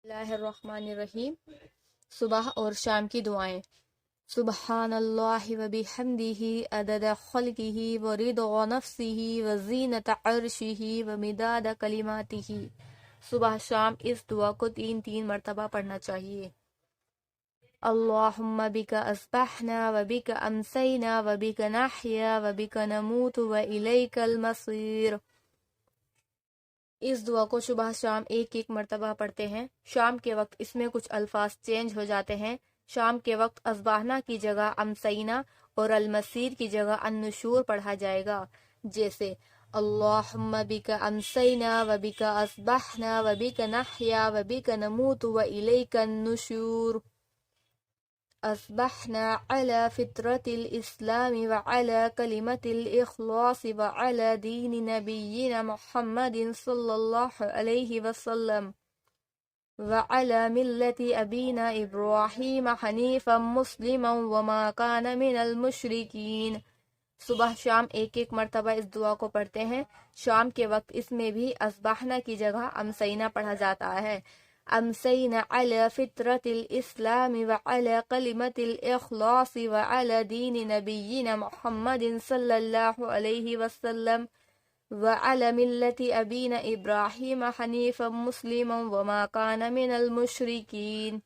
اللہ الرحمن الرحیم۔ صبح اور شام کی دعائیں۔ سبحان اللہ و بحمدہ عدد خلقہ و رضا نفسہ و زینت عرشہ و مداد کلماتہ۔ صبح شام اس دعا کو 3 مرتبہ پڑھنا چاہیے۔ اللہم بک اصبحنا و بک امسینا و بک نحیا و بک نموت و الیک المصیر۔ اس دعا کو صبح شام 1 مرتبہ پڑھتے ہیں۔ شام کے وقت اس میں کچھ الفاظ چینج ہو جاتے ہیں۔ شام کے وقت اصبحنا کی جگہ امسینا اور المصیر کی جگہ النشور پڑھا جائے گا، جیسے اللہم بک امسینا و بک اصبحنا و بک نحیا و بک نموت و الیک النشور۔ اصبحنا على فطرة الإسلام وعلى كلمة الإخلاص وعلى دين نبينا محمد صلى الله عليه وسلم وعلى ملة أبينا إبراهيم حنيفا مسلما وما كان من المشركين۔ صبح شام 1 مرتبہ اس دعا کو پڑھتے ہیں۔ شام کے وقت اس میں بھی اصبحنا کی جگہ امسینا پڑھا جاتا ہے۔ امسینا علی فطرت الاسلام وعلی کلمت الاخلاص وعلی دین نبینا محمد صلی اللہ علیہ وسلم وعلی ملت ابینا ابراہیم حنیفا مسلما وما کان من المشرکین۔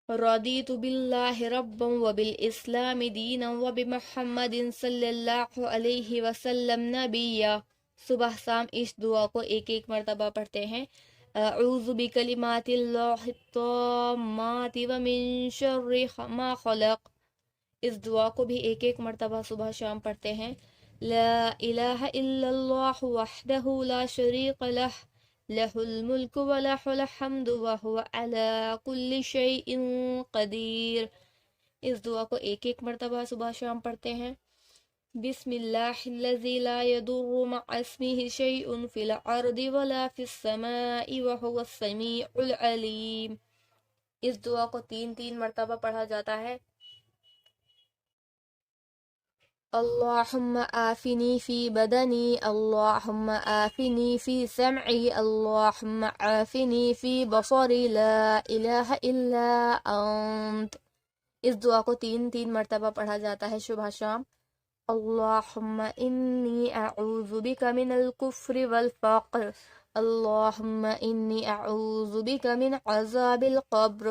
رضیت باللہ ربا وبالاسلام دینا وبمحمد صلی اللہ علیہ وسلم نبیا۔ صبح شام اس دعا کو 1 مرتبہ پڑھتے ہیں۔ اعوذ بکلمات اللہ التامات ومن شر ما خلق۔ اس دعا کو بھی 1 مرتبہ صبح شام پڑھتے ہیں۔ لا الہ الا اللہ وحدہ لا شریک لہ لہ الملک ولہ الحمد وہو علی کل شیء قدیر۔ اس دعا کو 1 مرتبہ صبح شام پڑھتے ہیں۔ بسم اللہ الذی لا یضر مع اسمہ شیء فی الارض ولا فی السماء وہو السمیع العلیم۔ اس دعا کو 3 مرتبہ پڑھا جاتا ہے۔ اللہم آفنی فی بدنی، اللہم آفنی فی سمعی، اللہم آفنی فی بصری، لا الہ الا انت۔ اس دعا کو 3 مرتبہ پڑھا جاتا ہے صبح شام۔ اللہم انی اعوذ بک من الکفر والفقر، اللہم انی اعوذ بک من عذاب القبر،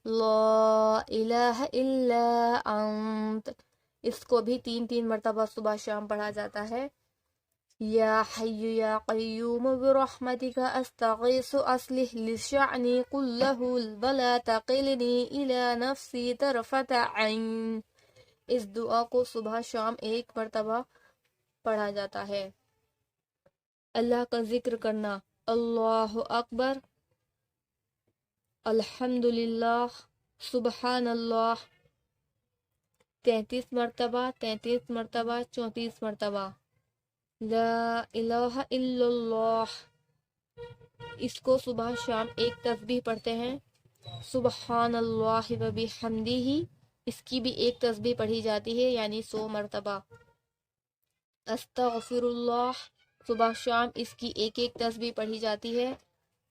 لا الہ الا انت۔ اس کو بھی 3 مرتبہ صبح شام پڑھا جاتا ہے۔ یا حی یا قیوم برحمتک استغیث اصلح لشعنی کلہ ولا تقلنی الی نفسی طرفت عین۔ اس دعا کو صبح شام 1 مرتبہ پڑھا جاتا ہے۔ اللہ کا ذکر کرنا۔ اللہ اکبر، الحمدللہ، سبحان اللہ 33 مرتبہ، 33 مرتبہ، 34 مرتبہ۔ لا الہ الا اللہ، اس کو صبح شام 1 تسبیح پڑھتے ہیں۔ سبحان اللہ و بحمدہ، اس کی بھی 1 تسبیح پڑھی جاتی ہے، یعنی 100 مرتبہ۔ استغفر اللہ، صبح شام اس کی 1 تسبیح پڑھی جاتی ہے۔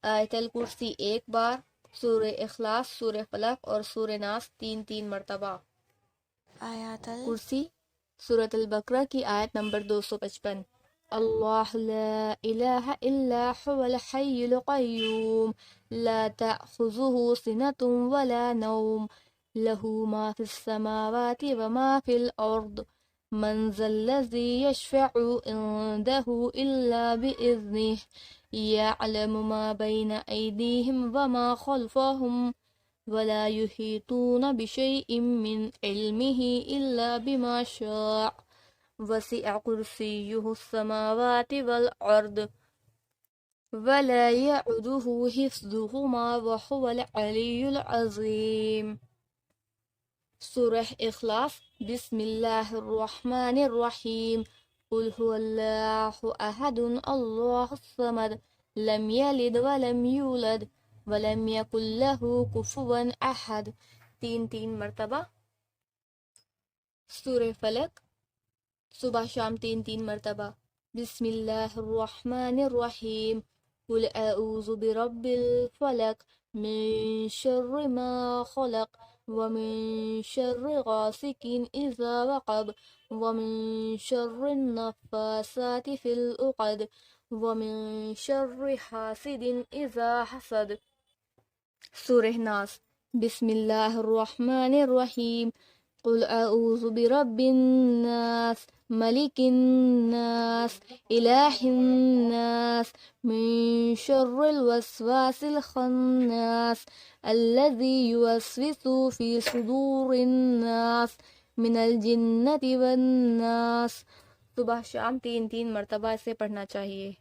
آیت الکرسی 1 بار، سورہ اخلاص، سورہ فلق اور سورہ ناس 3 مرتبہ۔ آیت الکرسی سورۃ البقرہ کی آیت نمبر 255۔ اللہ لا الہ الا هو الحی القیوم لا تأخذہ سنۃ ولا نوم له ما في السماوات وما في الأرض من ذا الذي يشفع عنده إلا بإذنه يعلم ما بين أيديهم وما خلفهم ولا يحيطون بشيء من علمه إلا بما شاء وسع كرسيه السماوات والأرض ولا يعوده حفظهما وهو العلي العظيم۔ سورہ اخلاص۔ بسم اللہ الرحمن الرحیم، قل هو اللہ احد اللہ الصمد لم یلد ولم یولد ولم یکن له کفوا احد 3 مرتبہ۔ سورہ فلق صبح شام 3 مرتبہ۔ بسم اللہ الرحمن الرحیم، قل اعوذ برب الفلق من شر ما خلق ومن شر غاسق إذا وقب ومن شر النفاثات في العقد ومن شر حاسد إذا حسد. سورہ ناس. بسم اللہ الرحمن الرحیم. قل اعوذ برب الناس ملک الناس الہ الناس من شر الوسواس الخناس الذي يوسوس في صدور الناس من الجنة والناس. صبح شام 3 مرتبہ اسے پڑھنا چاہیے.